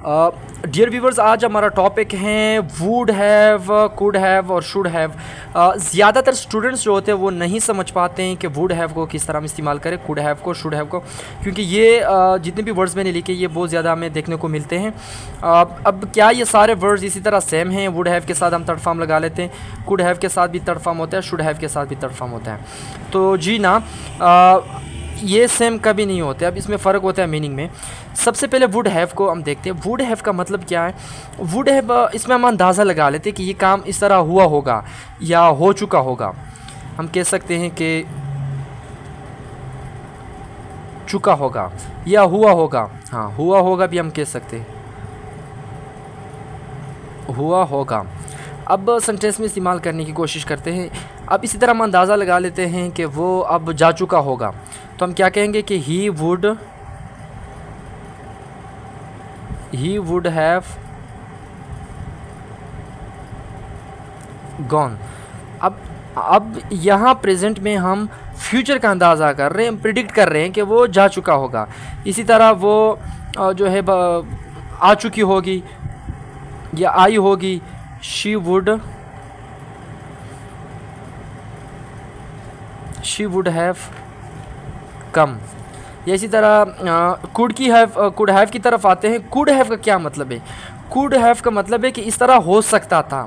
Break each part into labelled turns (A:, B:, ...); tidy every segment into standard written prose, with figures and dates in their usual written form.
A: Dear viewers, आज हमारा topic है वुड हैव, कुड हैव और शुड हैव। ज़्यादातर स्टूडेंट्स जो होते हैं वो नहीं समझ पाते हैं कि वुड हैव को किस तरह हम इस्तेमाल करें, कुड हैव को, शुड हैव को, क्योंकि ये जितने भी वर्ड्स मैंने लिखे ये बहुत ज़्यादा हमें देखने को मिलते हैं। अब क्या ये सारे वर्ड्स इसी तरह सेम हैं? वुड हैव के साथ हम थर्ड फॉर्म लगा लेते हैं, कुड हैव के साथ भी थर्ड फॉर्म होता है, शुड हैव के साथ भी थर्ड फॉर्म होता है। तो जी ना, ये सेम कभी नहीं होते। अब इसमें फ़र्क होता है मीनिंग में। सबसे पहले वुड हैव को हम देखते हैं। वुड हैव का मतलब क्या है? वुड हैव, इसमें हम अंदाज़ा लगा लेते हैं कि ये काम इस तरह हुआ होगा या हो चुका होगा। हम कह सकते हैं कि चुका होगा या हुआ होगा। हाँ, हुआ होगा भी हम कह सकते हैं, हुआ होगा। अब सेंटेंस में इस्तेमाल करने की कोशिश करते हैं। अब इसी तरह हम अंदाज़ा लगा लेते हैं कि वो अब जा चुका होगा, तो हम क्या कहेंगे कि ही वुड हैव गॉन। अब यहाँ प्रेजेंट में हम फ्यूचर का अंदाज़ा कर रहे हैं, हम प्रिडिक्ट कर रहे हैं कि वो जा चुका होगा। इसी तरह वो जो है आ चुकी होगी या आई होगी। She would have come. या इसी तरह कुड हैव की तरफ आते हैं। कुड हैव का क्या मतलब है? कुड हैव का मतलब है कि इस तरह हो सकता था।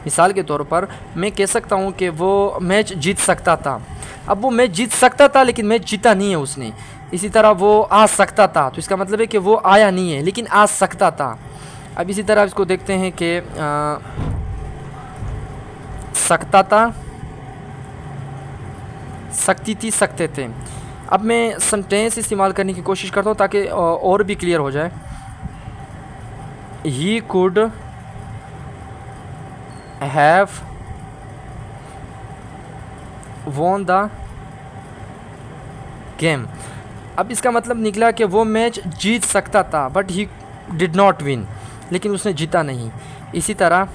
A: मिसाल के तौर पर मैं कह सकता हूँ कि वो मैच जीत सकता था। अब वो मैच जीत सकता था लेकिन मैच जीता नहीं है उसने। इसी तरह वो आ सकता था, तो इसका मतलब है कि वो आया नहीं है लेकिन आ सकता था। अब इसी तरह इसको देखते हैं कि सकता था, सकती थी, सकते थे। अब मैं सेंटेंस इस्तेमाल करने की कोशिश करता हूँ ताकि और भी क्लियर हो जाए। He could have won the game. अब इसका मतलब निकला कि वो मैच जीत सकता था but he did not win, लेकिन उसने जीता नहीं। इसी तरह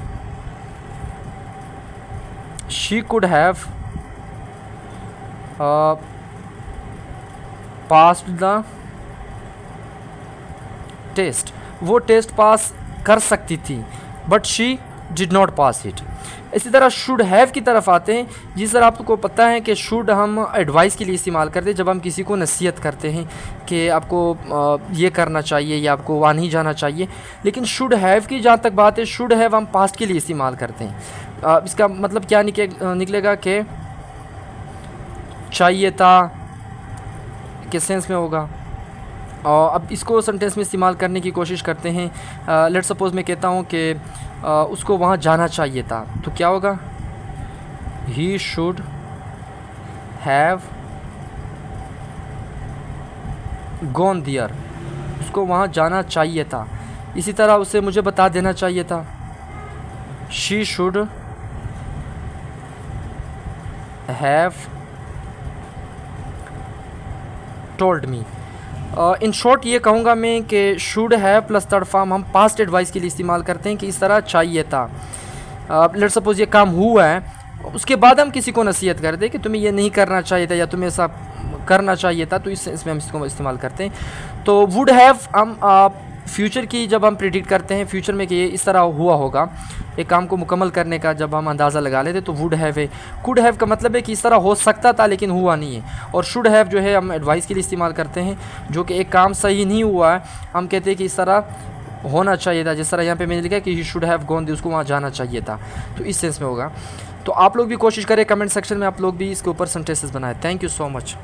A: she could have passed the test. वो टेस्ट पास कर सकती थी but she did not pass it. इसी तरह शुड हैव की तरफ आते हैं। जिस तरह आपको पता है कि शुड हम एडवाइस के लिए इस्तेमाल करते हैं, जब हम किसी को नसीहत करते हैं कि आपको ये करना चाहिए या आपको वहाँ नहीं जाना चाहिए। लेकिन शुड हैव की जहाँ तक बात है, शुड हैव हम पास्ट के लिए इस्तेमाल करते हैं। इसका मतलब क्या निकलेगा कि चाहिए था किस सेंस में होगा। और अब इसको सेंटेंस में इस्तेमाल करने की कोशिश करते हैं। लेट्स सपोज मैं कहता हूँ कि उसको वहाँ जाना चाहिए था, तो क्या होगा? He should have gone there. उसको वहाँ जाना चाहिए था। इसी तरह उसे मुझे बता देना चाहिए था। She should have told me. In short ये कहूँगा मैं कि should have plus third form हम पास्ट एडवाइस के लिए इस्तेमाल करते हैं कि इस तरह चाहिए था। लेट्स सपोज ये काम हुआ है, उसके बाद हम किसी को नसीहत कर दें कि तुम्हें ये नहीं करना चाहिए था या तुम्हें ऐसा करना चाहिए था, तो इसमें हम इसको इस्तेमाल करते हैं। तो वुड हैव हम फ्यूचर की जब हम प्रिडिक्ट करते हैं फ्यूचर में कि ये इस तरह हुआ होगा, एक काम को मुकम्मल करने का जब हम अंदाज़ा लगा लेते तो वुड हैव है। कुड हैव का मतलब है कि इस तरह हो सकता था लेकिन हुआ नहीं है। और शुड हैव जो है हम एडवाइस के लिए इस्तेमाल करते हैं, जो कि एक काम सही नहीं हुआ है, हम कहते हैं कि इस तरह होना चाहिए था। जिस तरह यहाँ पे मैंने लिखा कि ही शुड हैव गॉन, उसको वहाँ जाना चाहिए था, तो इस सेंस में होगा। तो आप लोग भी कोशिश करें, कमेंट सेक्शन में आप लोग भी इसके ऊपर सेंटेंसेस बनाएं। Thank you so much.